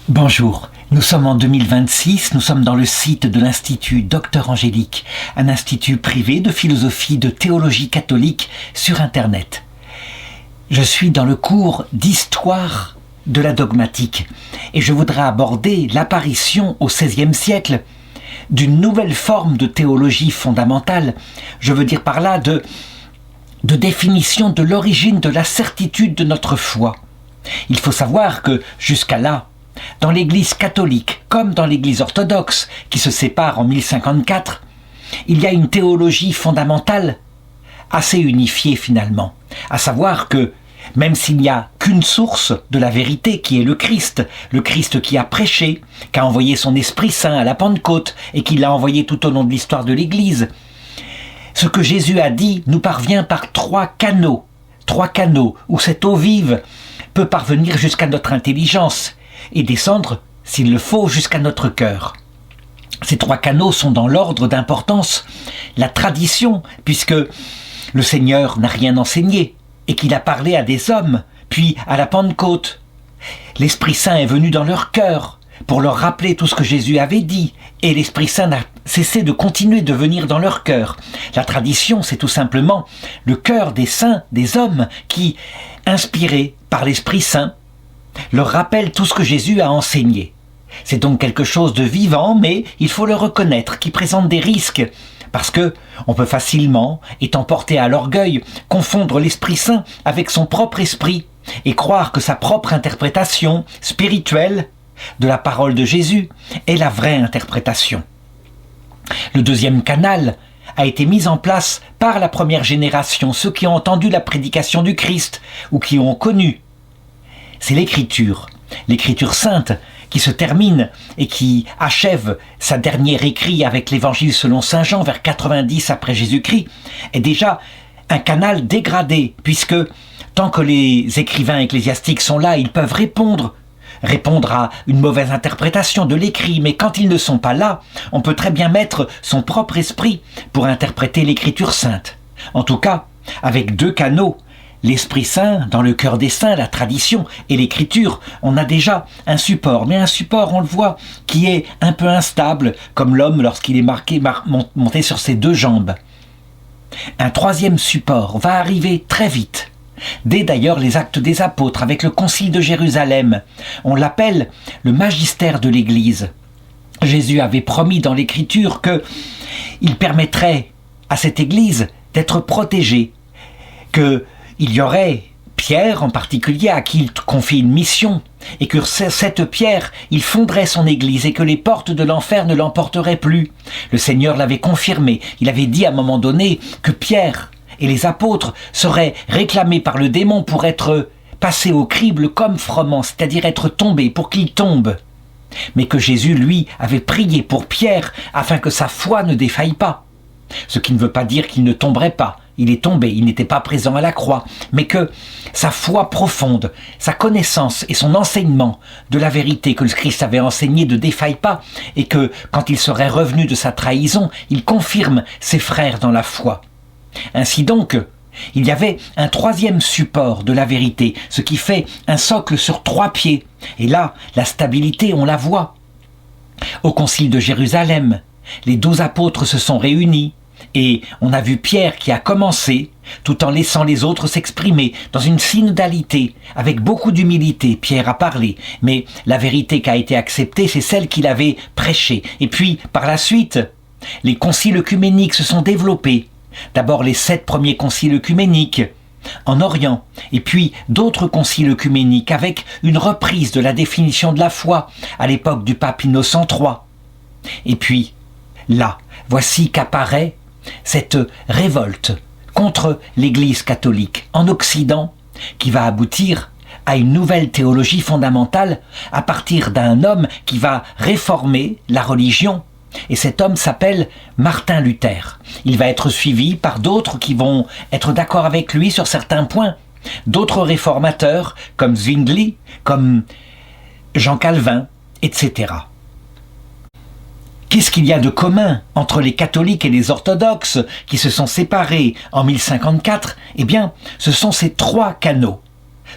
Bonjour, nous sommes en 2026, nous sommes dans le site de l'Institut Docteur Angélique, un institut privé de philosophie de théologie catholique sur Internet. Je suis dans le cours d'histoire de la dogmatique et je voudrais aborder l'apparition au XVIe siècle d'une nouvelle forme de théologie fondamentale, je veux dire par là de définition de l'origine de la certitude de notre foi. Il faut savoir que jusqu'à là, dans l'Église catholique comme dans l'Église orthodoxe, qui se sépare en 1054, il y a une théologie fondamentale assez unifiée finalement, à savoir que même s'il n'y a qu'une source de la vérité qui est le Christ qui a prêché, qui a envoyé son Esprit Saint à la Pentecôte et qui l'a envoyé tout au long de l'histoire de l'Église, ce que Jésus a dit nous parvient par trois canaux où cette eau vive peut parvenir jusqu'à notre intelligence et descendre, s'il le faut, jusqu'à notre cœur. Ces trois canaux sont dans l'ordre d'importance la tradition, puisque le Seigneur n'a rien enseigné et qu'il a parlé à des hommes, puis à la Pentecôte. L'Esprit Saint est venu dans leur cœur pour leur rappeler tout ce que Jésus avait dit, et l'Esprit Saint n'a cessé de continuer de venir dans leur cœur. La tradition, c'est tout simplement le cœur des saints, des hommes qui, inspirés par l'Esprit Saint, leur rappelle tout ce que Jésus a enseigné. C'est donc quelque chose de vivant, mais il faut le reconnaître, qui présente des risques, parce que on peut facilement, étant porté à l'orgueil, confondre l'Esprit Saint avec son propre esprit et croire que sa propre interprétation spirituelle de la parole de Jésus est la vraie interprétation. Le deuxième canal a été mis en place par la première génération, ceux qui ont entendu la prédication du Christ ou qui ont connu. C'est l'écriture sainte qui se termine et qui achève sa dernière écrit avec l'évangile selon saint Jean vers 90 après Jésus-Christ, est déjà un canal dégradé, puisque tant que les écrivains ecclésiastiques sont là, ils peuvent répondre à une mauvaise interprétation de l'écrit, mais quand ils ne sont pas là, on peut très bien mettre son propre esprit pour interpréter l'écriture sainte. En tout cas, avec deux canaux, l'Esprit Saint, dans le cœur des saints, la tradition et l'écriture, on a déjà un support. Mais un support, on le voit, qui est un peu instable, comme l'homme lorsqu'il est monté sur ses deux jambes. Un troisième support va arriver très vite. Dès d'ailleurs les Actes des Apôtres, avec le Concile de Jérusalem, on l'appelle le magistère de l'Église. Jésus avait promis dans l'Écriture qu'il permettrait à cette Église d'être protégée, qu'il y aurait Pierre en particulier à qui il confie une mission, et que cette Pierre, il fonderait son Église et que les portes de l'enfer ne l'emporteraient plus. Le Seigneur l'avait confirmé, il avait dit à un moment donné que Pierre et les apôtres seraient réclamés par le démon pour être passés au crible comme froment, c'est-à-dire être tombés pour qu'ils tombent. Mais que Jésus, lui, avait prié pour Pierre afin que sa foi ne défaille pas. Ce qui ne veut pas dire qu'il ne tomberait pas. Il est tombé, il n'était pas présent à la croix, mais que sa foi profonde, sa connaissance et son enseignement de la vérité que le Christ avait enseigné ne défaillent pas, et que, quand il serait revenu de sa trahison, il confirme ses frères dans la foi. Ainsi donc, il y avait un troisième support de la vérité, ce qui fait un socle sur 3 pieds. Et là, la stabilité, on la voit. Au Concile de Jérusalem, les 12 apôtres se sont réunis, et on a vu Pierre qui a commencé, tout en laissant les autres s'exprimer, dans une synodalité, avec beaucoup d'humilité. Pierre a parlé, mais la vérité qui a été acceptée, c'est celle qu'il avait prêchée. Et puis, par la suite, les conciles œcuméniques se sont développés. D'abord les 7 premiers conciles œcuméniques en Orient, et puis d'autres conciles œcuméniques avec une reprise de la définition de la foi à l'époque du pape Innocent III. Et puis, là, voici qu'apparaît cette révolte contre l'Église catholique en Occident qui va aboutir à une nouvelle théologie fondamentale à partir d'un homme qui va réformer la religion. Et cet homme s'appelle Martin Luther. Il va être suivi par d'autres qui vont être d'accord avec lui sur certains points. D'autres réformateurs comme Zwingli, comme Jean Calvin, etc. Qu'est-ce qu'il y a de commun entre les catholiques et les orthodoxes qui se sont séparés en 1054 ? Eh bien, ce sont ces 3 canaux.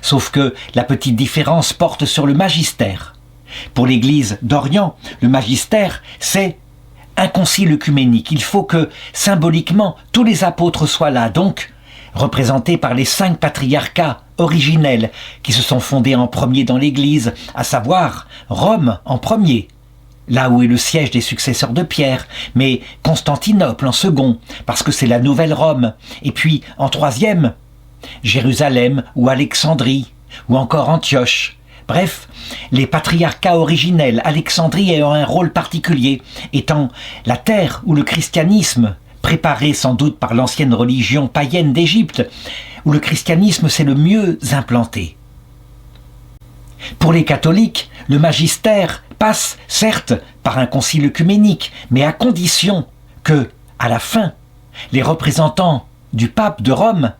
Sauf que la petite différence porte sur le magistère. Pour l'Église d'Orient, le magistère, c'est un concile œcuménique. Il faut que, symboliquement, tous les apôtres soient là, donc représentés par les 5 patriarcats originels qui se sont fondés en premier dans l'Église, à savoir Rome en premier, là où est le siège des successeurs de Pierre, mais Constantinople en second, parce que c'est la nouvelle Rome, et puis en troisième, Jérusalem ou Alexandrie, ou encore Antioche. Bref, les patriarcats originels, Alexandrie ayant un rôle particulier, étant la terre où le christianisme, préparé sans doute par l'ancienne religion païenne d'Égypte, où le christianisme s'est le mieux implanté. Pour les catholiques, le magistère passe, certes, par un concile œcuménique, mais à condition que, à la fin, les représentants du pape de Rome,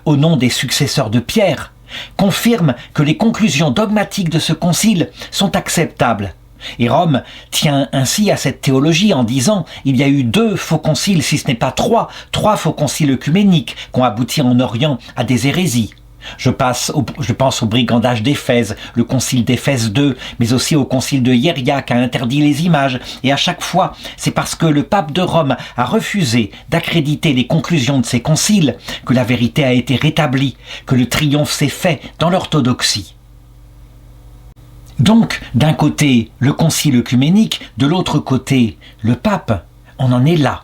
au nom des successeurs de Pierre, confirment que les conclusions dogmatiques de ce concile sont acceptables. Et Rome tient ainsi à cette théologie en disant « il y a eu 2 faux conciles, si ce n'est pas 3 faux conciles œcuméniques qui ont abouti en Orient à des hérésies ». Je pense au brigandage d'Éphèse, le concile d'Éphèse II, mais aussi au concile de Hieria qui a interdit les images. Et à chaque fois, c'est parce que le pape de Rome a refusé d'accréditer les conclusions de ces conciles que la vérité a été rétablie, que le triomphe s'est fait dans l'orthodoxie. Donc, d'un côté, le concile œcuménique, de l'autre côté, le pape, on en est là.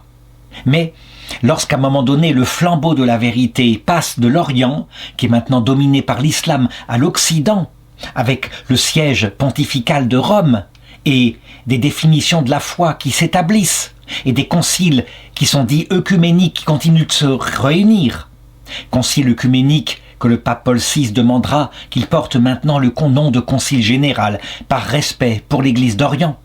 Mais lorsqu'à un moment donné le flambeau de la vérité passe de l'Orient, qui est maintenant dominé par l'islam, à l'Occident, avec le siège pontifical de Rome et des définitions de la foi qui s'établissent et des conciles qui sont dits œcuméniques qui continuent de se réunir, concile œcuménique que le pape Paul VI demandera qu'il porte maintenant le nom de concile général par respect pour l'Église d'Orient.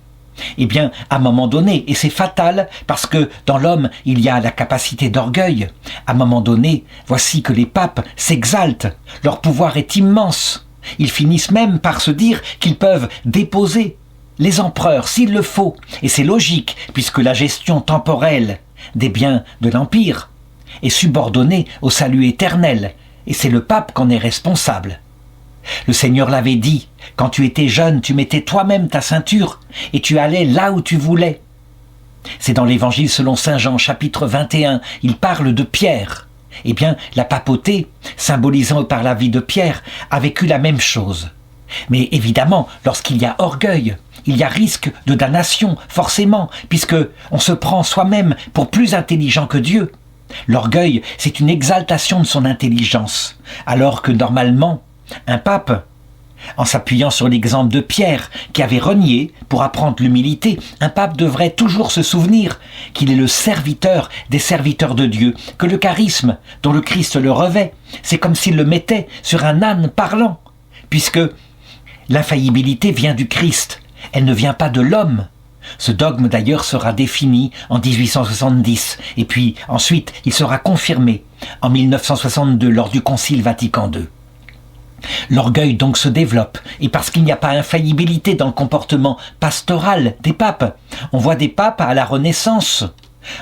Eh bien, à un moment donné, et c'est fatal, parce que dans l'homme, il y a la capacité d'orgueil, à un moment donné, voici que les papes s'exaltent, leur pouvoir est immense. Ils finissent même par se dire qu'ils peuvent déposer les empereurs s'il le faut, et c'est logique, puisque la gestion temporelle des biens de l'Empire est subordonnée au salut éternel, et c'est le pape qu'en est responsable. Le Seigneur l'avait dit, quand tu étais jeune, tu mettais toi-même ta ceinture et tu allais là où tu voulais. C'est dans l'Évangile selon saint Jean, chapitre 21, il parle de Pierre. Eh bien, la papauté, symbolisant par la vie de Pierre, a vécu la même chose. Mais évidemment, lorsqu'il y a orgueil, il y a risque de damnation, forcément, puisque on se prend soi-même pour plus intelligent que Dieu. L'orgueil, c'est une exaltation de son intelligence, alors que normalement, un pape, en s'appuyant sur l'exemple de Pierre, qui avait renié pour apprendre l'humilité, un pape devrait toujours se souvenir qu'il est le serviteur des serviteurs de Dieu, que le charisme dont le Christ le revêt, c'est comme s'il le mettait sur un âne parlant, puisque l'infaillibilité vient du Christ, elle ne vient pas de l'homme. Ce dogme d'ailleurs sera défini en 1870 et puis ensuite il sera confirmé en 1962 lors du Concile Vatican II. L'orgueil donc se développe et parce qu'il n'y a pas infaillibilité dans le comportement pastoral des papes, on voit des papes à la Renaissance,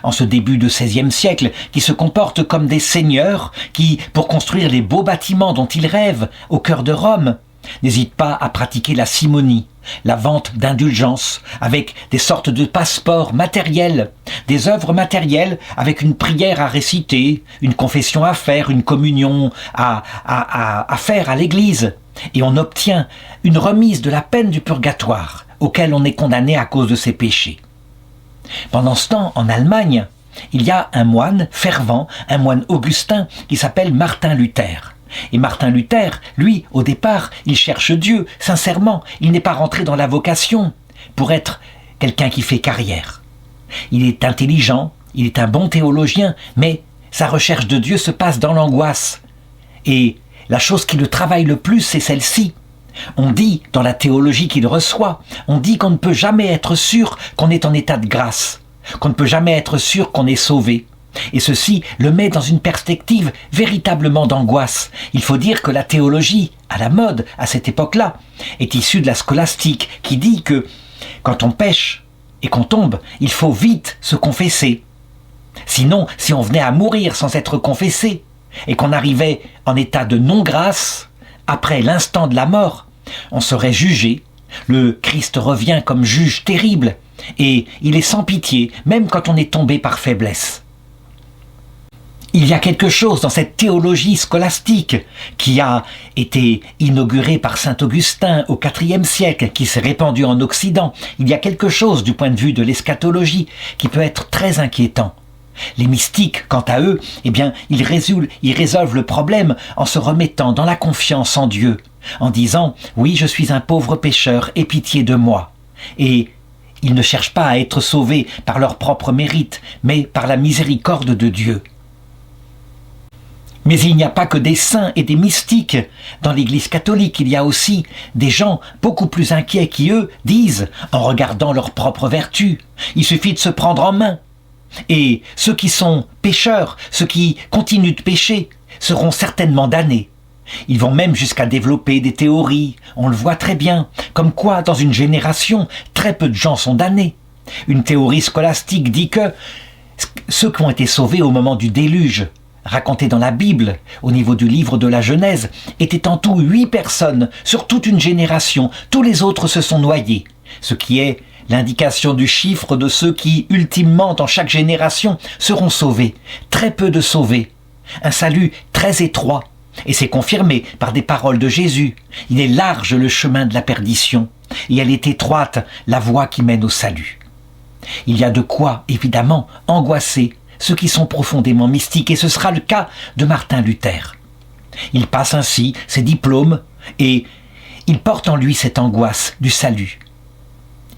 en ce début de XVIe siècle, qui se comportent comme des seigneurs qui, pour construire les beaux bâtiments dont ils rêvent au cœur de Rome, n'hésitent pas à pratiquer la simonie, la vente d'indulgences, avec des sortes de passeports matériels, des œuvres matérielles avec une prière à réciter, une confession à faire, une communion à faire à l'église. Et on obtient une remise de la peine du purgatoire, auquel on est condamné à cause de ses péchés. Pendant ce temps, en Allemagne, il y a un moine fervent, un moine augustin, qui s'appelle Martin Luther. Et Martin Luther, lui, au départ, il cherche Dieu, sincèrement. Il n'est pas rentré dans la vocation pour être quelqu'un qui fait carrière. Il est intelligent, il est un bon théologien, mais sa recherche de Dieu se passe dans l'angoisse. Et la chose qui le travaille le plus, c'est celle-ci. On dit, dans la théologie qu'il reçoit, on dit qu'on ne peut jamais être sûr qu'on est en état de grâce, qu'on ne peut jamais être sûr qu'on est sauvé. Et ceci le met dans une perspective véritablement d'angoisse. Il faut dire que la théologie, à la mode à cette époque-là, est issue de la scolastique qui dit que quand on pêche et qu'on tombe, il faut vite se confesser. Sinon, si on venait à mourir sans être confessé et qu'on arrivait en état de non-grâce, après l'instant de la mort, on serait jugé, Le Christ revient comme juge terrible, et il est sans pitié, même quand on est tombé par faiblesse. Il y a quelque chose dans cette théologie scolastique qui a été inaugurée par saint Augustin au IVe siècle, qui s'est répandue en Occident. Il y a quelque chose du point de vue de l'eschatologie qui peut être très inquiétant. Les mystiques, quant à eux, ils résolvent le problème en se remettant dans la confiance en Dieu, en disant « Oui, je suis un pauvre pécheur, aie pitié de moi ». Et ils ne cherchent pas à être sauvés par leur propre mérite, mais par la miséricorde de Dieu. Mais il n'y a pas que des saints et des mystiques. Dans l'Église catholique, il y a aussi des gens beaucoup plus inquiets qui, eux, disent, en regardant leur propre vertu, il suffit de se prendre en main. Et ceux qui sont pécheurs, ceux qui continuent de pécher, seront certainement damnés. Ils vont même jusqu'à développer des théories, on le voit très bien, comme quoi, dans une génération, très peu de gens sont damnés. Une théorie scolastique dit que ceux qui ont été sauvés au moment du déluge, raconté dans la Bible, au niveau du livre de la Genèse, étaient en tout 8 personnes sur toute une génération. Tous les autres se sont noyés, ce qui est l'indication du chiffre de ceux qui, ultimement, dans chaque génération, seront sauvés. Très peu de sauvés. Un salut très étroit. Et c'est confirmé par des paroles de Jésus. Il est large le chemin de la perdition, et elle est étroite la voie qui mène au salut. Il y a de quoi, évidemment, angoisser ceux qui sont profondément mystiques, et ce sera le cas de Martin Luther. Il passe ainsi ses diplômes, et il porte en lui cette angoisse du salut.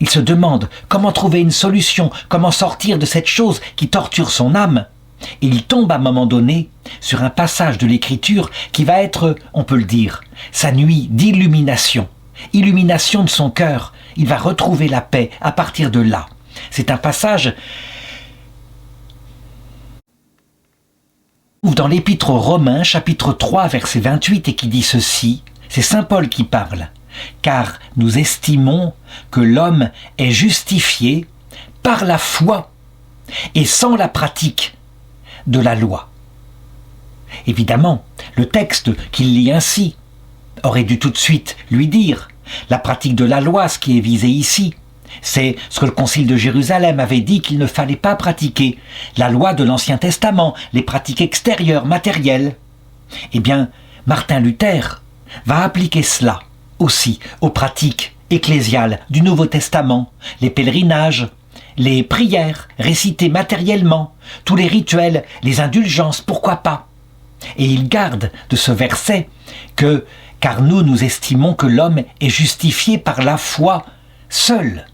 Il se demande comment trouver une solution, comment sortir de cette chose qui torture son âme. Et il tombe à un moment donné sur un passage de l'Écriture qui va être, on peut le dire, sa nuit d'illumination. Illumination de son cœur. Il va retrouver la paix à partir de là. C'est un passage dans l'Épître aux Romains, chapitre 3, verset 28, et qui dit ceci, c'est saint Paul qui parle. « Car nous estimons que l'homme est justifié par la foi et sans la pratique de la loi. » Évidemment, le texte qu'il lit ainsi aurait dû tout de suite lui dire la pratique de la loi, ce qui est visé ici. C'est ce que le Concile de Jérusalem avait dit qu'il ne fallait pas pratiquer, la loi de l'Ancien Testament, les pratiques extérieures, matérielles. Eh bien, Martin Luther va appliquer cela aussi aux pratiques ecclésiales du Nouveau Testament, les pèlerinages, les prières récitées matériellement, tous les rituels, les indulgences, pourquoi pas. Et il garde de ce verset que « car nous estimons que l'homme est justifié par la foi seul ».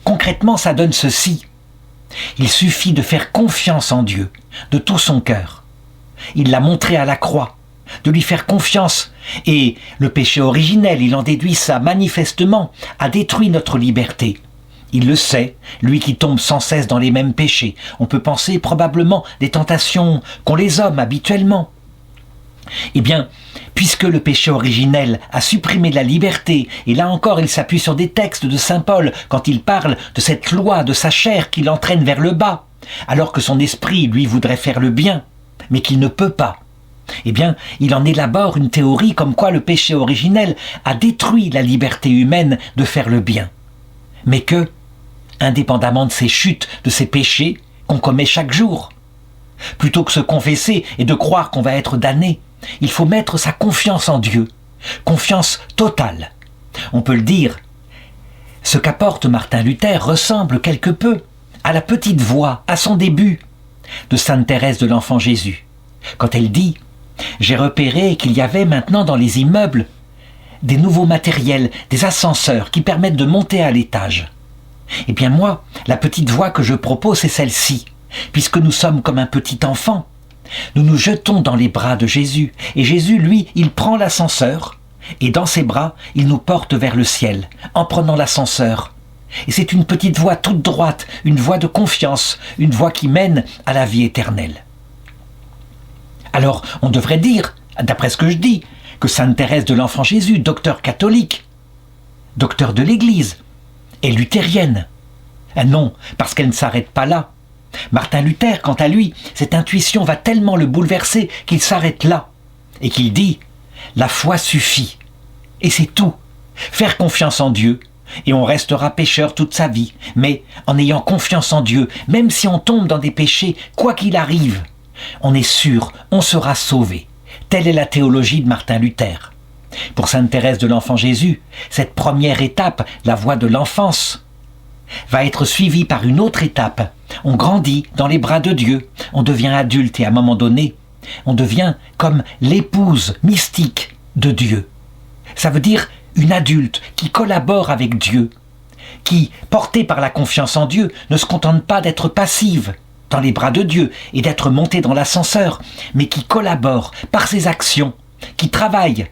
Concrètement, ça donne ceci. Il suffit de faire confiance en Dieu, de tout son cœur. Il l'a montré à la croix, de lui faire confiance. Et le péché originel, il en déduit ça manifestement, a détruit notre liberté. Il le sait, lui qui tombe sans cesse dans les mêmes péchés. On peut penser probablement des tentations qu'ont les hommes habituellement. Eh bien, puisque le péché originel a supprimé la liberté, et là encore il s'appuie sur des textes de saint Paul quand il parle de cette loi de sa chair qui l'entraîne vers le bas, alors que son esprit lui voudrait faire le bien, mais qu'il ne peut pas. Eh bien, il en élabore une théorie comme quoi le péché originel a détruit la liberté humaine de faire le bien. Mais que, indépendamment de ces chutes, de ces péchés qu'on commet chaque jour, plutôt que se confesser et de croire qu'on va être damné, il faut mettre sa confiance en Dieu, confiance totale. On peut le dire, ce qu'apporte Martin Luther ressemble quelque peu à la petite voix, à son début, de sainte Thérèse de l'Enfant Jésus, quand elle dit « J'ai repéré qu'il y avait maintenant dans les immeubles des nouveaux matériels, des ascenseurs qui permettent de monter à l'étage. Eh bien moi, la petite voie que je propose, c'est celle-ci. Puisque nous sommes comme un petit enfant, nous nous jetons dans les bras de Jésus. Et Jésus, lui, il prend l'ascenseur, et dans ses bras, il nous porte vers le ciel, en prenant l'ascenseur. Et c'est une petite voie toute droite, une voie de confiance, une voie qui mène à la vie éternelle. Alors, on devrait dire, d'après ce que je dis, que sainte Thérèse de l'Enfant Jésus, docteur catholique, docteur de l'Église, est luthérienne. Ah non, parce qu'elle ne s'arrête pas là. Martin Luther, quant à lui, cette intuition va tellement le bouleverser qu'il s'arrête là et qu'il dit « La foi suffit ». Et c'est tout. Faire confiance en Dieu, et on restera pécheur toute sa vie, mais en ayant confiance en Dieu, même si on tombe dans des péchés, quoi qu'il arrive, on est sûr, on sera sauvé. Telle est la théologie de Martin Luther. Pour sainte Thérèse de l'Enfant Jésus, cette première étape, la voie de l'enfance, va être suivie par une autre étape. On grandit dans les bras de Dieu, on devient adulte et à un moment donné, on devient comme l'épouse mystique de Dieu. Ça veut dire une adulte qui collabore avec Dieu, qui, portée par la confiance en Dieu, ne se contente pas d'être passive dans les bras de Dieu et d'être montée dans l'ascenseur, mais qui collabore par ses actions, qui travaille,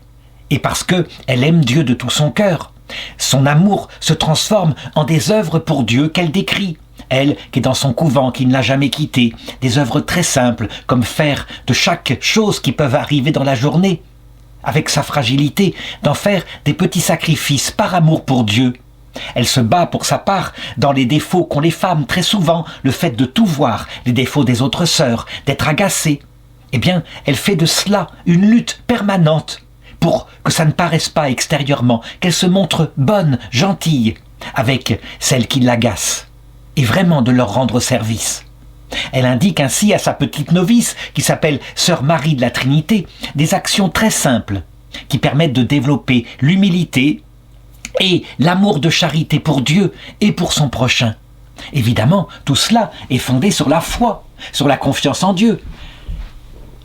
et parce qu'elle aime Dieu de tout son cœur. Son amour se transforme en des œuvres pour Dieu qu'elle décrit. Elle, qui est dans son couvent, qui ne l'a jamais quitté, des œuvres très simples, comme faire de chaque chose qui peut arriver dans la journée, avec sa fragilité, d'en faire des petits sacrifices par amour pour Dieu. Elle se bat pour sa part dans les défauts qu'ont les femmes très souvent, le fait de tout voir, les défauts des autres sœurs, d'être agacée. Eh bien, elle fait de cela une lutte permanente pour que ça ne paraisse pas extérieurement, qu'elle se montre bonne, gentille, avec celles qui l'agacent, et vraiment de leur rendre service. Elle indique ainsi à sa petite novice, qui s'appelle Sœur Marie de la Trinité, des actions très simples qui permettent de développer l'humilité et l'amour de charité pour Dieu et pour son prochain. Évidemment, tout cela est fondé sur la foi, sur la confiance en Dieu.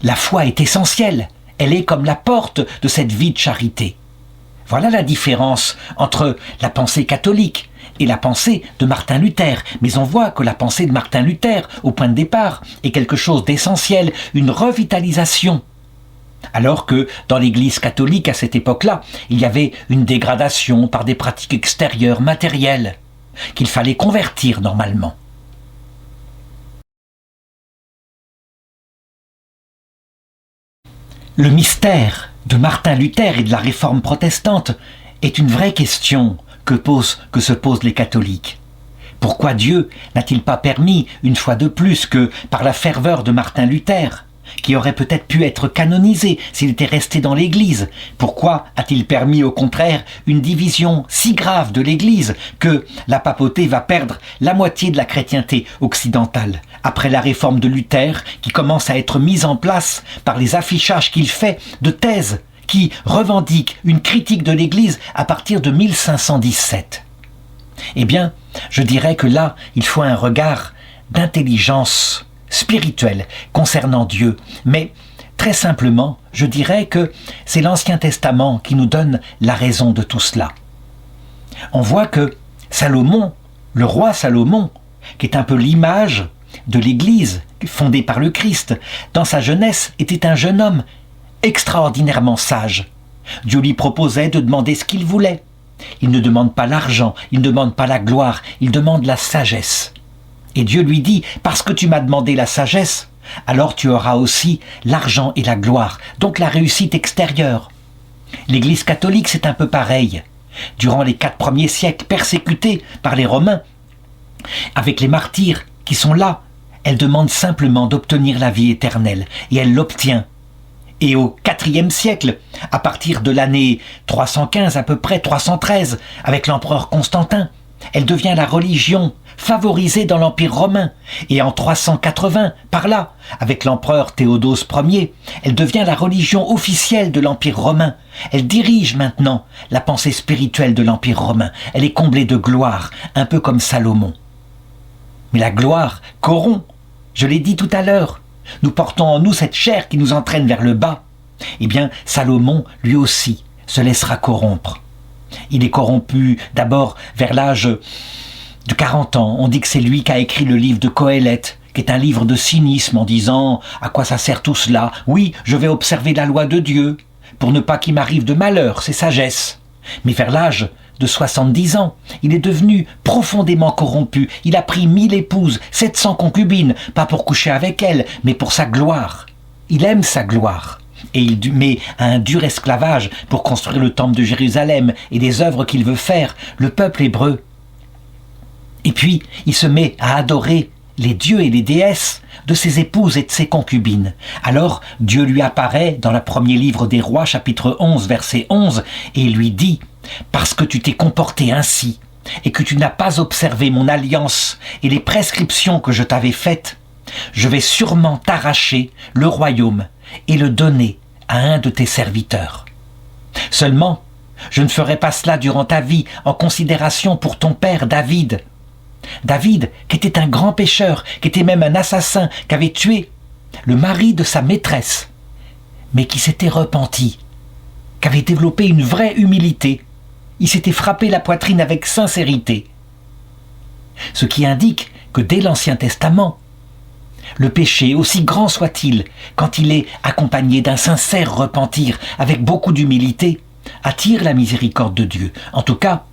La foi est essentielle, elle est comme la porte de cette vie de charité. Voilà la différence entre la pensée catholique et la pensée de Martin Luther. Mais on voit que la pensée de Martin Luther, au point de départ, est quelque chose d'essentiel, une revitalisation. Alors que dans l'Église catholique, à cette époque-là, il y avait une dégradation par des pratiques extérieures, matérielles, qu'il fallait convertir normalement. Le mystère de Martin Luther et de la réforme protestante est une vraie question que se posent les catholiques. Pourquoi Dieu n'a-t-il pas permis, une fois de plus, que par la ferveur de Martin Luther, qui aurait peut-être pu être canonisé s'il était resté dans l'Église, pourquoi a-t-il permis au contraire une division si grave de l'Église que la papauté va perdre la moitié de la chrétienté occidentale, après la réforme de Luther qui commence à être mise en place par les affichages qu'il fait de thèses qui revendiquent une critique de l'Église à partir de 1517. Eh bien, je dirais que là, il faut un regard d'intelligence spirituelle concernant Dieu. Mais, très simplement, je dirais que c'est l'Ancien Testament qui nous donne la raison de tout cela. On voit que Salomon, le roi Salomon, qui est un peu l'image de l'Église fondée par le Christ, dans sa jeunesse, était un jeune homme extraordinairement sage. Dieu lui proposait de demander ce qu'il voulait. Il ne demande pas l'argent, il ne demande pas la gloire, il demande la sagesse. Et Dieu lui dit, parce que tu m'as demandé la sagesse, alors tu auras aussi l'argent et la gloire, donc la réussite extérieure. L'Église catholique, c'est un peu pareil. Durant les 4 premiers siècles, persécutée par les Romains, avec les martyrs qui sont là, elle demande simplement d'obtenir la vie éternelle, et elle l'obtient. Et au IVe siècle, à partir de l'année 315 à peu près, 313, avec l'empereur Constantin, elle devient la religion favorisée dans l'Empire romain. Et en 380, par là, avec l'empereur Théodose Ier, elle devient la religion officielle de l'Empire romain. Elle dirige maintenant la pensée spirituelle de l'Empire romain. Elle est comblée de gloire, un peu comme Salomon. Mais la gloire corrompt, je l'ai dit tout à l'heure. Nous portons en nous cette chair qui nous entraîne vers le bas. Eh bien, Salomon, lui aussi, se laissera corrompre. Il est corrompu d'abord vers l'âge de 40 ans. On dit que c'est lui qui a écrit le livre de Qoéleth, qui est un livre de cynisme en disant « À quoi ça sert tout cela ? Oui, je vais observer la loi de Dieu, pour ne pas qu'il m'arrive de malheur, c'est sagesse. » Mais vers l'âge de 70 ans, il est devenu profondément corrompu. Il a pris 1000 épouses, 700 concubines, pas pour coucher avec elles, mais pour sa gloire. Il aime sa gloire. Et il met à un dur esclavage pour construire le temple de Jérusalem et des œuvres qu'il veut faire, le peuple hébreu. Et puis, il se met à adorer les dieux et les déesses de ses épouses et de ses concubines. Alors, Dieu lui apparaît dans le premier livre des rois, chapitre 11, verset 11, et il lui dit parce que tu t'es comporté ainsi et que tu n'as pas observé mon alliance et les prescriptions que je t'avais faites, je vais sûrement t'arracher le royaume et le donner à un de tes serviteurs. Seulement, je ne ferai pas cela durant ta vie en considération pour ton père David. David, qui était un grand pécheur, qui était même un assassin, qui avait tué le mari de sa maîtresse, mais qui s'était repenti, qui avait développé une vraie humilité. Il s'était frappé la poitrine avec sincérité. Ce qui indique que dès l'Ancien Testament, le péché, aussi grand soit-il, quand il est accompagné d'un sincère repentir avec beaucoup d'humilité, attire la miséricorde de Dieu. En tout cas,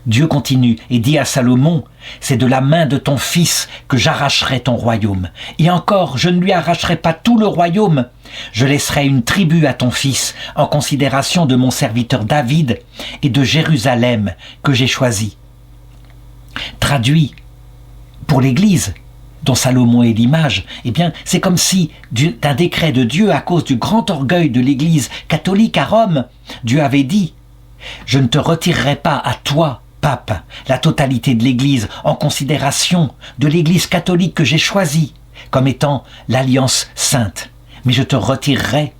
Dieu continue et dit à Salomon, « C'est de la main de ton fils que j'arracherai ton royaume. Et encore, je ne lui arracherai pas tout le royaume. Je laisserai une tribu à ton fils en considération de mon serviteur David et de Jérusalem que j'ai choisi. » Traduit pour l'Église, dont Salomon est l'image, eh bien, c'est comme si, d'un décret de Dieu, à cause du grand orgueil de l'Église catholique à Rome, Dieu avait dit « Je ne te retirerai pas à toi, pape, la totalité de l'Église en considération de l'Église catholique que j'ai choisie comme étant l'Alliance sainte, mais je te retirerai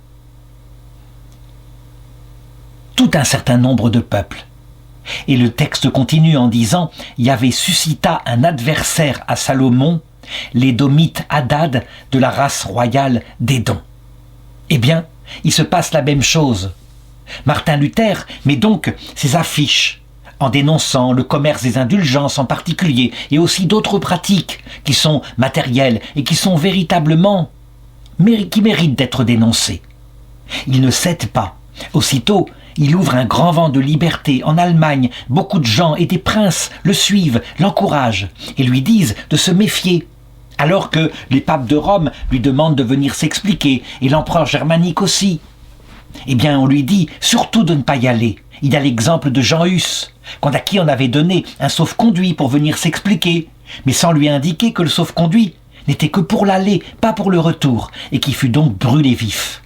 tout un certain nombre de peuples. » Et le texte continue en disant « Yahvé suscita un adversaire à Salomon, l'Édomite Hadad de la race royale d'Édom. » Eh bien, il se passe la même chose. Martin Luther met donc ses affiches en dénonçant le commerce des indulgences en particulier et aussi d'autres pratiques qui sont matérielles et qui sont véritablement qui méritent d'être dénoncées. Il ne cède pas. Aussitôt, il ouvre un grand vent de liberté. En Allemagne, beaucoup de gens et des princes le suivent, l'encouragent et lui disent de se méfier. Alors que les papes de Rome lui demandent de venir s'expliquer, et l'empereur germanique aussi. Eh bien, on lui dit surtout de ne pas y aller. Il y a l'exemple de Jean Hus, à qui on avait donné un sauf-conduit pour venir s'expliquer, mais sans lui indiquer que le sauf-conduit n'était que pour l'aller, pas pour le retour, et qui fut donc brûlé vif.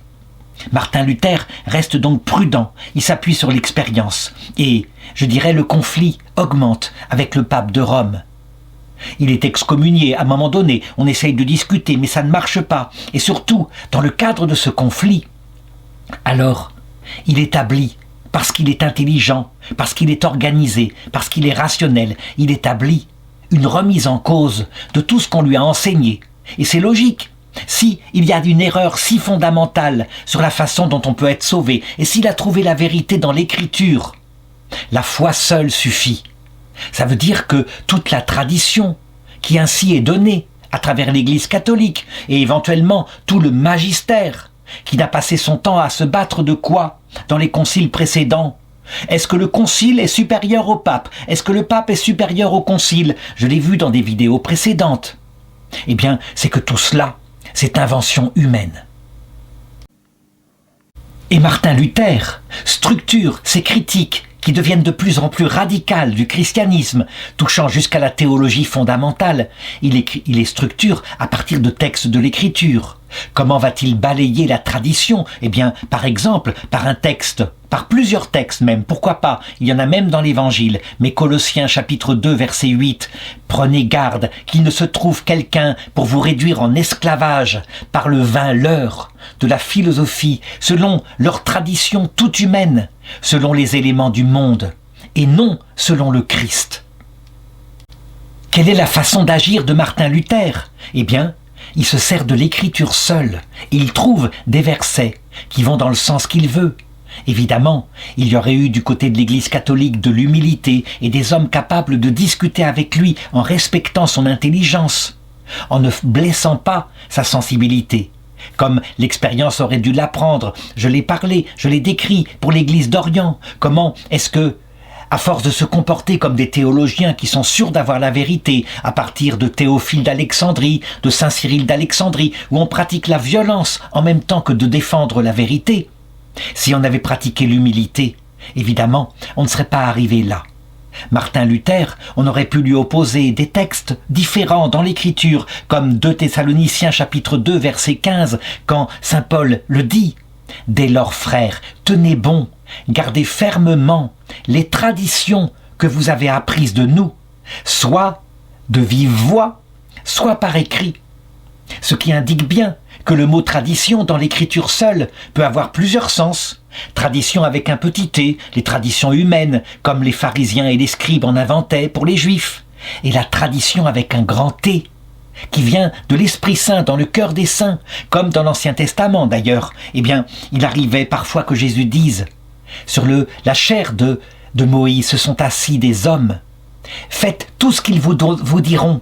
Martin Luther reste donc prudent, il s'appuie sur l'expérience, et, je dirais, le conflit augmente avec le pape de Rome. Il est excommunié à un moment donné, on essaye de discuter, mais ça ne marche pas, et surtout, dans le cadre de ce conflit, alors, il établit, parce qu'il est intelligent, parce qu'il est organisé, parce qu'il est rationnel, il établit une remise en cause de tout ce qu'on lui a enseigné. Et c'est logique. Si il y a une erreur si fondamentale sur la façon dont on peut être sauvé, et s'il a trouvé la vérité dans l'écriture, la foi seule suffit. Ça veut dire que toute la tradition qui ainsi est donnée à travers l'Église catholique, et éventuellement tout le magistère, qui n'a passé son temps à se battre de quoi dans les conciles précédents? Est-ce que le concile est supérieur au pape? Est-ce que le pape est supérieur au concile? Je l'ai vu dans des vidéos précédentes. Eh bien, c'est que tout cela, c'est invention humaine. Et Martin Luther structure ces critiques qui deviennent de plus en plus radicales du christianisme, touchant jusqu'à la théologie fondamentale. Il les structure à partir de textes de l'Écriture. Comment va-t-il balayer la tradition? Eh bien, par exemple, par un texte, par plusieurs textes même, pourquoi pas? Il y en a même dans l'Évangile, mais Colossiens chapitre 2, verset 8, « Prenez garde qu'il ne se trouve quelqu'un pour vous réduire en esclavage par le vain leurre de la philosophie, selon leur tradition toute humaine, selon les éléments du monde, et non selon le Christ. » Quelle est la façon d'agir de Martin Luther? Eh bien, il se sert de l'écriture seule, et il trouve des versets qui vont dans le sens qu'il veut. Évidemment, il y aurait eu du côté de l'Église catholique de l'humilité et des hommes capables de discuter avec lui en respectant son intelligence, en ne blessant pas sa sensibilité. Comme l'expérience aurait dû l'apprendre, je l'ai parlé, je l'ai décrit pour l'Église d'Orient. Comment est-ce que, à force de se comporter comme des théologiens qui sont sûrs d'avoir la vérité, à partir de Théophile d'Alexandrie, de Saint Cyril d'Alexandrie, où on pratique la violence en même temps que de défendre la vérité, si on avait pratiqué l'humilité, évidemment, on ne serait pas arrivé là. Martin Luther, on aurait pu lui opposer des textes différents dans l'Écriture, comme 2 Thessaloniciens chapitre 2 verset 15, quand saint Paul le dit. « Dès lors, frères, tenez bon, gardez fermement les traditions que vous avez apprises de nous, soit de vive voix, soit par écrit. Ce qui indique bien que le mot tradition dans l'écriture seule peut avoir plusieurs sens. Tradition avec un petit t, les traditions humaines, comme les pharisiens et les scribes en inventaient pour les juifs, et la tradition avec un grand T, qui vient de l'Esprit Saint dans le cœur des saints, comme dans l'Ancien Testament d'ailleurs. Eh bien, il arrivait parfois que Jésus dise, sur la chair de Moïse se sont assis des hommes. Faites tout ce qu'ils vous diront,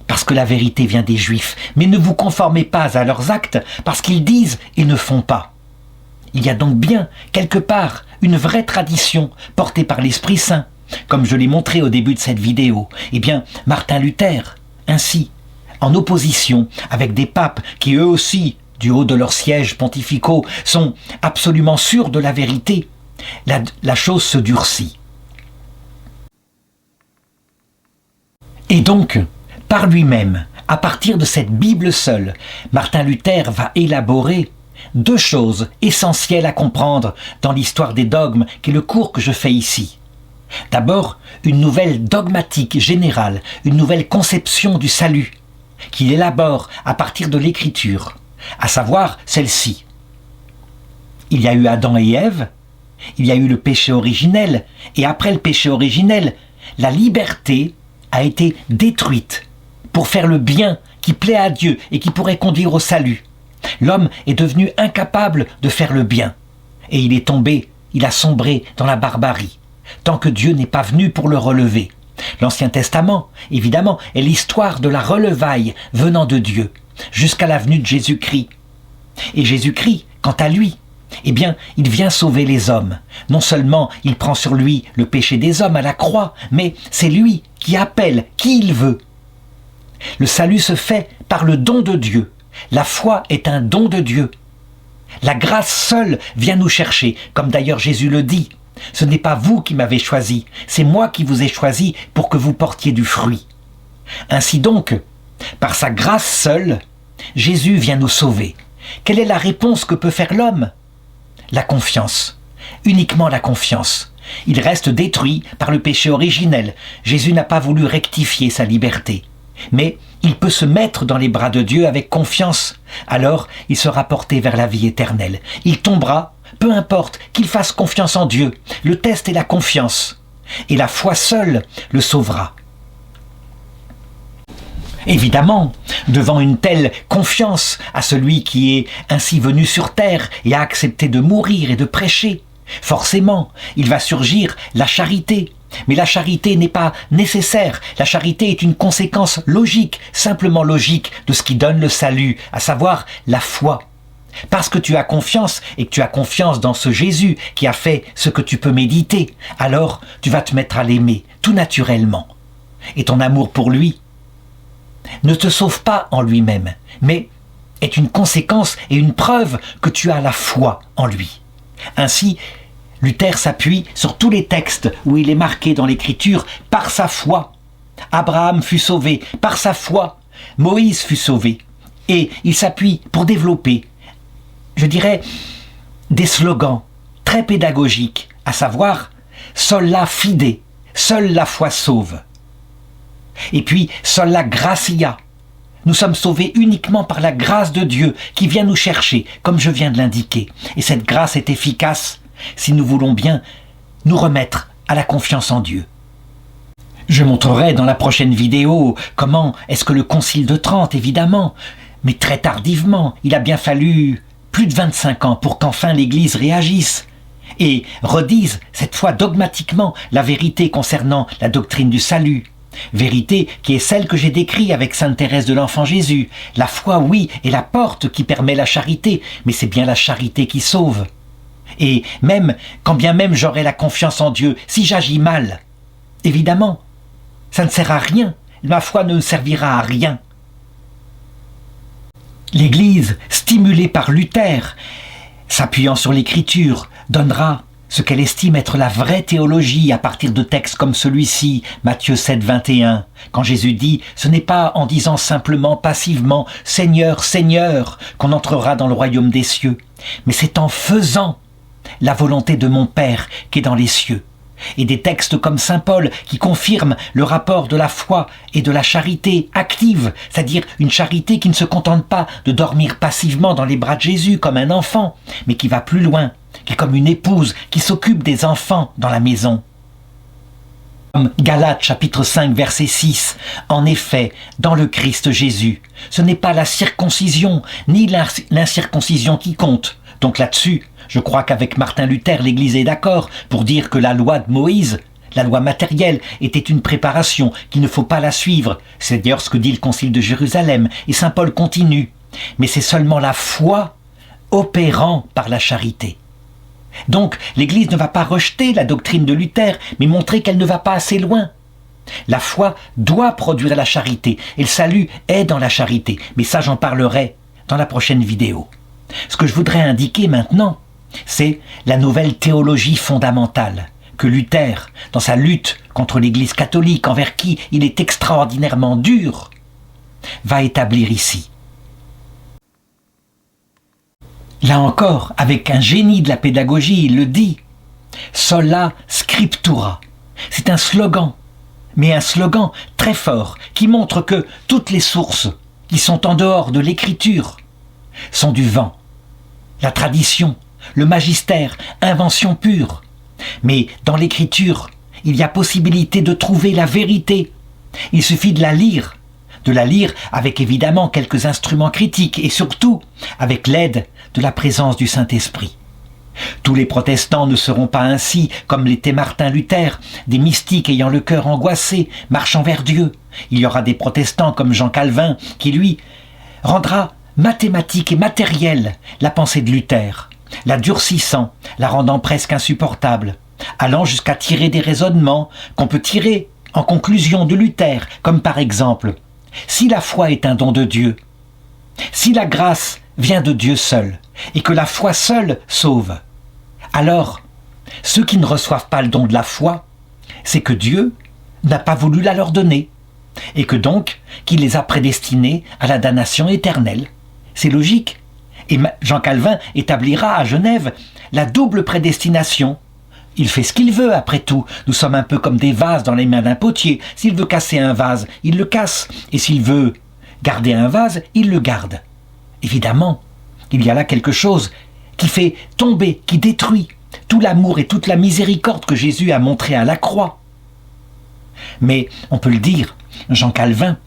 parce que la vérité vient des Juifs, mais ne vous conformez pas à leurs actes, parce qu'ils disent et ne font pas. Il y a donc bien, quelque part, une vraie tradition portée par l'Esprit Saint, comme je l'ai montré au début de cette vidéo. Eh bien, Martin Luther, ainsi, en opposition avec des papes qui eux aussi, du haut de leurs sièges pontificaux, sont absolument sûrs de la vérité, la chose se durcit. Et donc, par lui-même, à partir de cette Bible seule, Martin Luther va élaborer deux choses essentielles à comprendre dans l'histoire des dogmes, qui est le cours que je fais ici. D'abord, une nouvelle dogmatique générale, une nouvelle conception du salut, qu'il élabore à partir de l'Écriture, à savoir celle-ci. Il y a eu Adam et Ève, il y a eu le péché originel, et après le péché originel, la liberté a été détruite pour faire le bien qui plaît à Dieu et qui pourrait conduire au salut. L'homme est devenu incapable de faire le bien, et il est tombé, il a sombré dans la barbarie, tant que Dieu n'est pas venu pour le relever. L'Ancien Testament, évidemment, est l'histoire de la relevaille venant de Dieu, jusqu'à la venue de Jésus-Christ. Et Jésus-Christ, quant à lui, eh bien, il vient sauver les hommes. Non seulement il prend sur lui le péché des hommes à la croix, mais c'est lui qui appelle qui il veut. Le salut se fait par le don de Dieu. La foi est un don de Dieu. La grâce seule vient nous chercher, comme d'ailleurs Jésus le dit. Ce n'est pas vous qui m'avez choisi, c'est moi qui vous ai choisi pour que vous portiez du fruit. Ainsi donc, par sa grâce seule, Jésus vient nous sauver. Quelle est la réponse que peut faire l'homme ? La confiance. Uniquement la confiance. Il reste détruit par le péché originel. Jésus n'a pas voulu rectifier sa liberté. Mais il peut se mettre dans les bras de Dieu avec confiance. Alors, il sera porté vers la vie éternelle. Il tombera, peu importe qu'il fasse confiance en Dieu. Le test est la confiance. Et la foi seule le sauvera. Évidemment, devant une telle confiance à celui qui est ainsi venu sur terre et a accepté de mourir et de prêcher, forcément, il va surgir la charité. Mais la charité n'est pas nécessaire. La charité est une conséquence logique, simplement logique, de ce qui donne le salut, à savoir la foi. Parce que tu as confiance et que tu as confiance dans ce Jésus qui a fait ce que tu peux méditer, alors tu vas te mettre à l'aimer, tout naturellement. Et ton amour pour lui ne te sauve pas en lui-même, mais est une conséquence et une preuve que tu as la foi en lui. Ainsi, Luther s'appuie sur tous les textes où il est marqué dans l'Écriture « par sa foi ». Abraham fut sauvé par sa foi, Moïse fut sauvé. Et il s'appuie pour développer, je dirais, des slogans très pédagogiques, à savoir « sola fide », seule la foi sauve. Et puis « sola gratia ». Nous sommes sauvés uniquement par la grâce de Dieu qui vient nous chercher, comme je viens de l'indiquer. Et cette grâce est efficace si nous voulons bien nous remettre à la confiance en Dieu. Je montrerai dans la prochaine vidéo comment est-ce que le Concile de Trente, évidemment, mais très tardivement, il a bien fallu plus de 25 ans pour qu'enfin l'Église réagisse et redise, cette fois dogmatiquement, la vérité concernant la doctrine du salut. Vérité qui est celle que j'ai décrite avec Sainte Thérèse de l'Enfant Jésus. La foi, oui, est la porte qui permet la charité, mais c'est bien la charité qui sauve. Et même, quand bien même j'aurai la confiance en Dieu, si j'agis mal, évidemment, ça ne sert à rien, ma foi ne servira à rien. L'Église, stimulée par Luther, s'appuyant sur l'Écriture, donnera ce qu'elle estime être la vraie théologie à partir de textes comme celui-ci, Matthieu 7, 21, quand Jésus dit « Ce n'est pas en disant simplement, passivement, « Seigneur, Seigneur » qu'on entrera dans le royaume des cieux, mais c'est en faisant. la volonté de mon Père qui est dans les cieux. Et des textes comme saint Paul qui confirment le rapport de la foi et de la charité active, c'est-à-dire une charité qui ne se contente pas de dormir passivement dans les bras de Jésus comme un enfant, mais qui va plus loin, qui est comme une épouse qui s'occupe des enfants dans la maison. Comme Galates chapitre 5 verset 6, en effet, dans le Christ Jésus, ce n'est pas la circoncision ni l'incirconcision qui compte. Donc là-dessus, je crois qu'avec Martin Luther, l'Église est d'accord pour dire que la loi de Moïse, la loi matérielle, était une préparation, qu'il ne faut pas la suivre. C'est d'ailleurs ce que dit le Concile de Jérusalem, et saint Paul continue. Mais c'est seulement la foi opérant par la charité. Donc, l'Église ne va pas rejeter la doctrine de Luther, mais montrer qu'elle ne va pas assez loin. La foi doit produire la charité, et le salut est dans la charité. Mais ça, j'en parlerai dans la prochaine vidéo. Ce que je voudrais indiquer maintenant, c'est la nouvelle théologie fondamentale que Luther, dans sa lutte contre l'Église catholique, envers qui il est extraordinairement dur, va établir ici. Là encore, avec un génie de la pédagogie, il le dit, « Sola scriptura ». C'est un slogan, mais un slogan très fort qui montre que toutes les sources qui sont en dehors de l'écriture sont du vent. La tradition, le magistère, invention pure. Mais dans l'écriture, il y a possibilité de trouver la vérité. Il suffit de la lire avec évidemment quelques instruments critiques et surtout avec l'aide de la présence du Saint-Esprit. Tous les protestants ne seront pas ainsi comme l'était Martin Luther, des mystiques ayant le cœur angoissé, marchant vers Dieu. Il y aura des protestants comme Jean Calvin qui, lui, rendra mathématique et matérielle la pensée de Luther, la durcissant, la rendant presque insupportable, allant jusqu'à tirer des raisonnements qu'on peut tirer en conclusion de Luther, comme par exemple, si la foi est un don de Dieu, si la grâce vient de Dieu seul, et que la foi seule sauve, alors ceux qui ne reçoivent pas le don de la foi, c'est que Dieu n'a pas voulu la leur donner, et que donc qu'il les a prédestinés à la damnation éternelle. C'est logique. Et Jean Calvin établira à Genève la double prédestination. Il fait ce qu'il veut, après tout. Nous sommes un peu comme des vases dans les mains d'un potier. S'il veut casser un vase, il le casse. Et s'il veut garder un vase, il le garde. Évidemment, il y a là quelque chose qui fait tomber, qui détruit tout l'amour et toute la miséricorde que Jésus a montré à la croix. Mais on peut le dire, Jean Calvin,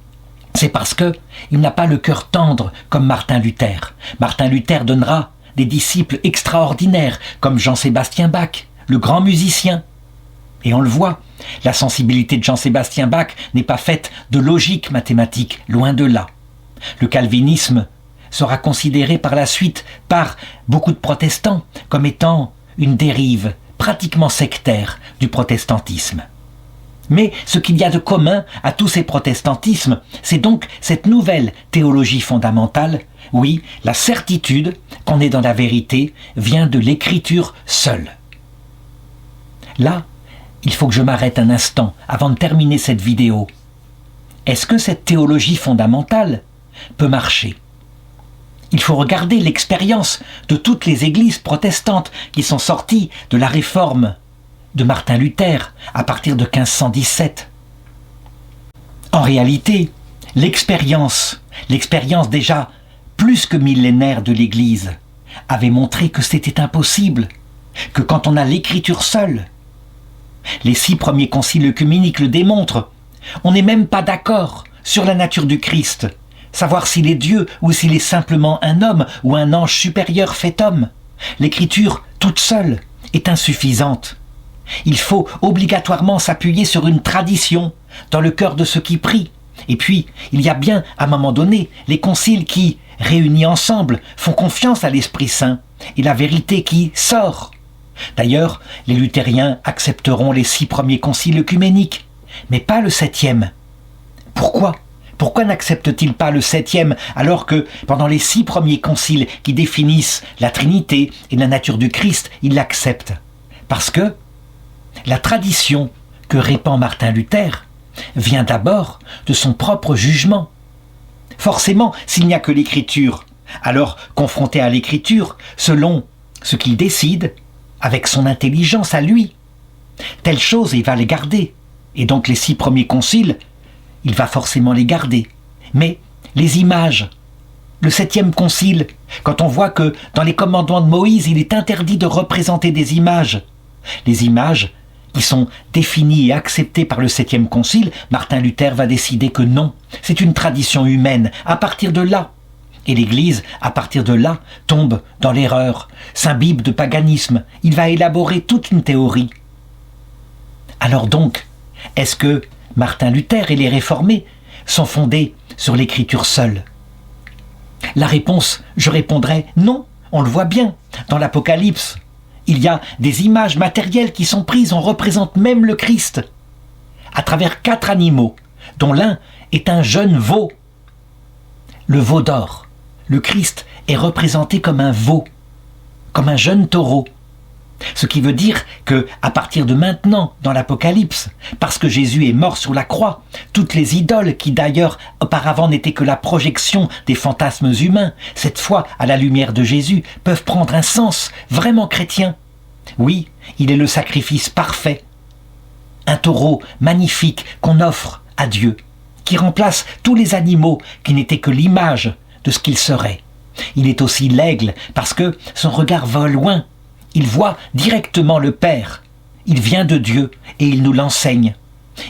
c'est parce que il n'a pas le cœur tendre comme Martin Luther. Martin Luther donnera des disciples extraordinaires comme Jean-Sébastien Bach, le grand musicien. Et on le voit, la sensibilité de Jean-Sébastien Bach n'est pas faite de logique mathématique, loin de là. Le calvinisme sera considéré par la suite par beaucoup de protestants comme étant une dérive pratiquement sectaire du protestantisme. Mais ce qu'il y a de commun à tous ces protestantismes, c'est donc cette nouvelle théologie fondamentale. Oui, la certitude qu'on est dans la vérité vient de l'écriture seule. Là, il faut que je m'arrête un instant avant de terminer cette vidéo. Est-ce que cette théologie fondamentale peut marcher ? Il faut regarder l'expérience de toutes les églises protestantes qui sont sorties de la réforme de Martin Luther à partir de 1517. En réalité, l'expérience déjà plus que millénaire de l'Église avait montré que c'était impossible, que quand on a l'écriture seule, les 6 premiers conciles œcuméniques le démontrent, on n'est même pas d'accord sur la nature du Christ, savoir s'il est Dieu ou s'il est simplement un homme ou un ange supérieur fait homme. L'écriture toute seule est insuffisante. Il faut obligatoirement s'appuyer sur une tradition dans le cœur de ceux qui prient. Et puis, il y a bien, à un moment donné, les conciles qui, réunis ensemble, font confiance à l'Esprit Saint et la vérité qui sort. D'ailleurs, les luthériens accepteront les 6 premiers conciles œcuméniques, mais pas le 7e. Pourquoi ? Pourquoi n'acceptent-ils pas le 7e alors que, pendant les 6 premiers conciles qui définissent la Trinité et la nature du Christ, ils l'acceptent ? Parce que la tradition que répand Martin Luther vient d'abord de son propre jugement. Forcément, s'il n'y a que l'écriture, alors confronté à l'écriture, selon ce qu'il décide, avec son intelligence à lui. Telle chose, il va les garder. Et donc les 6 premiers conciles, il va forcément les garder. Mais les images, le 7e concile, quand on voit que dans les commandements de Moïse, il est interdit de représenter des images, les images qui sont définies et acceptées par le 7e concile, Martin Luther va décider que non, c'est une tradition humaine à partir de là. Et l'Église, à partir de là, tombe dans l'erreur, s'imbibe de paganisme. Il va élaborer toute une théorie. Alors donc, est-ce que Martin Luther et les réformés sont fondés sur l'écriture seule? La réponse, je répondrai non, on le voit bien. Dans l'Apocalypse, il y a des images matérielles qui sont prises, on représente même le Christ, à travers 4 animaux, dont l'un est un jeune veau, le veau d'or. Le Christ est représenté comme un veau, comme un jeune taureau. Ce qui veut dire que, à partir de maintenant, dans l'Apocalypse, parce que Jésus est mort sur la croix, toutes les idoles qui d'ailleurs auparavant n'étaient que la projection des fantasmes humains, cette fois, à la lumière de Jésus, peuvent prendre un sens vraiment chrétien. Oui, il est le sacrifice parfait. Un taureau magnifique qu'on offre à Dieu, qui remplace tous les animaux qui n'étaient que l'image de ce qu'il serait. Il est aussi l'aigle parce que son regard va loin. Il voit directement le Père. Il vient de Dieu et il nous l'enseigne.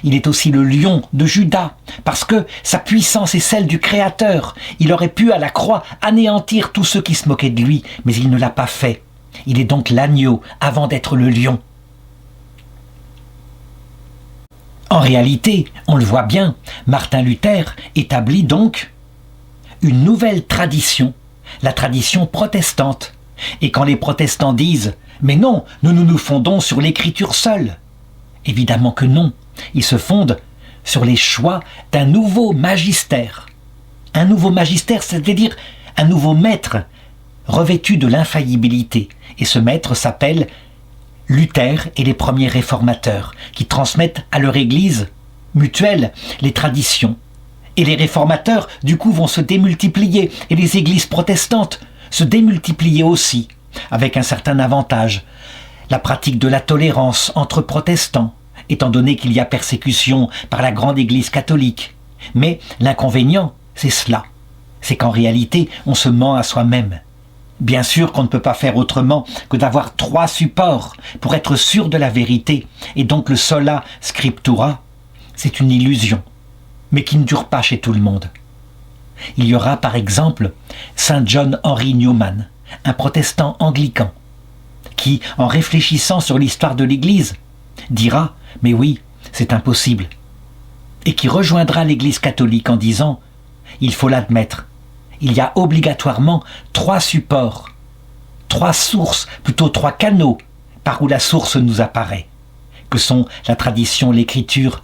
Il est aussi le lion de Juda parce que sa puissance est celle du Créateur. Il aurait pu à la croix anéantir tous ceux qui se moquaient de lui, mais il ne l'a pas fait. Il est donc l'agneau avant d'être le lion. En réalité, on le voit bien, Martin Luther établit donc une nouvelle tradition, la tradition protestante. Et quand les protestants disent « Mais non, nous fondons sur l'écriture seule », évidemment que non, ils se fondent sur les choix d'un nouveau magistère. Un nouveau magistère, c'est-à-dire un nouveau maître revêtu de l'infaillibilité. Et ce maître s'appelle Luther et les premiers réformateurs, qui transmettent à leur Église mutuelle les traditions. Et les réformateurs, du coup, vont se démultiplier, et les églises protestantes se démultiplier aussi, avec un certain avantage. La pratique de la tolérance entre protestants, étant donné qu'il y a persécution par la grande Église catholique. Mais l'inconvénient, c'est cela. C'est qu'en réalité, on se ment à soi-même. Bien sûr qu'on ne peut pas faire autrement que d'avoir 3 supports pour être sûr de la vérité, et donc le sola scriptura, c'est une illusion, mais qui ne dure pas chez tout le monde. Il y aura par exemple Saint John Henry Newman, un protestant anglican, qui, en réfléchissant sur l'histoire de l'Église, dira « Mais oui, c'est impossible », et qui rejoindra l'Église catholique en disant « Il faut l'admettre, il y a obligatoirement 3 supports, 3 sources, plutôt 3 canaux par où la source nous apparaît, que sont la tradition, l'écriture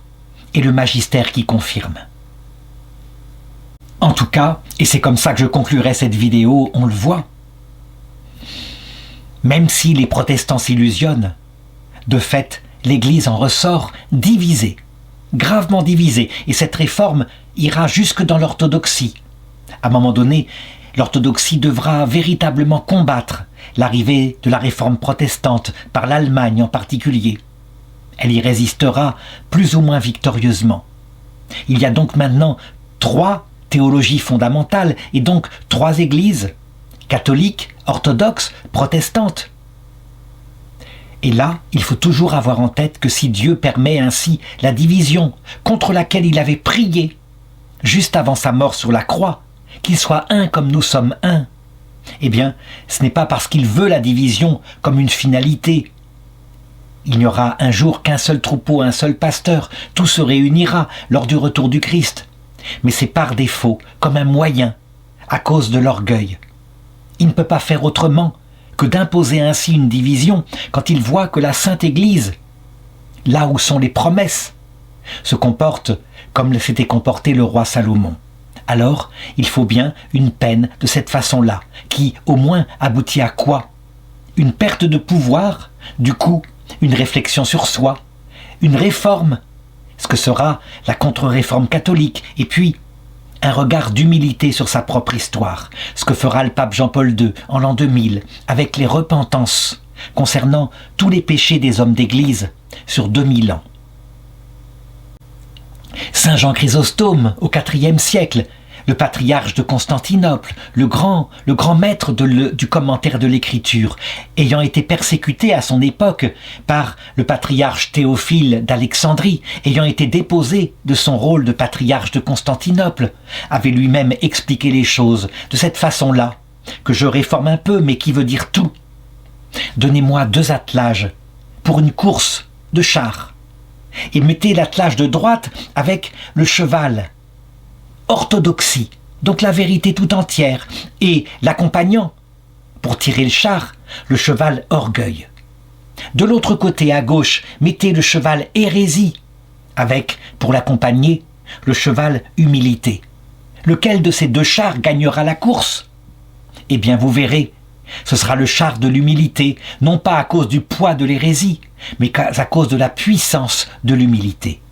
et le magistère qui confirme. » En tout cas, et c'est comme ça que je conclurai cette vidéo, on le voit, même si les protestants s'illusionnent, de fait, l'Église en ressort divisée, gravement divisée, et cette réforme ira jusque dans l'orthodoxie. À un moment donné, l'orthodoxie devra véritablement combattre l'arrivée de la réforme protestante par l'Allemagne en particulier. Elle y résistera plus ou moins victorieusement. Il y a donc maintenant 3 théologies fondamentales et donc 3 églises, catholiques, orthodoxes, protestantes. Et là, il faut toujours avoir en tête que si Dieu permet ainsi la division contre laquelle il avait prié juste avant sa mort sur la croix, qu'il soit un comme nous sommes un, eh bien, ce n'est pas parce qu'il veut la division comme une finalité. Il n'y aura un jour qu'un seul troupeau, un seul pasteur, tout se réunira lors du retour du Christ. Mais c'est par défaut, comme un moyen, à cause de l'orgueil. Il ne peut pas faire autrement que d'imposer ainsi une division quand il voit que la Sainte Église, là où sont les promesses, se comporte comme s'était comporté le roi Salomon. Alors, il faut bien une peine de cette façon-là, qui, au moins, aboutit à quoi? Une perte de pouvoir, du coup, une réflexion sur soi, une réforme, ce que sera la contre-réforme catholique, et puis un regard d'humilité sur sa propre histoire, ce que fera le pape Jean-Paul II en l'an 2000, avec les repentances, concernant tous les péchés des hommes d'Église sur 2000 ans. Saint Jean Chrysostome, au IVe siècle, le patriarche de Constantinople, le grand maître du commentaire de l'Écriture, ayant été persécuté à son époque par le patriarche Théophile d'Alexandrie, ayant été déposé de son rôle de patriarche de Constantinople, avait lui-même expliqué les choses de cette façon-là, que je réforme un peu, mais qui veut dire tout. Donnez-moi 2 attelages pour une course de chars, et mettez l'attelage de droite avec le cheval orthodoxie, donc la vérité tout entière, et l'accompagnant, pour tirer le char, le cheval orgueil. De l'autre côté, à gauche, mettez le cheval hérésie, avec, pour l'accompagner, le cheval humilité. Lequel de ces 2 chars gagnera la course? Eh bien, vous verrez, ce sera le char de l'humilité, non pas à cause du poids de l'hérésie, mais à cause de la puissance de l'humilité.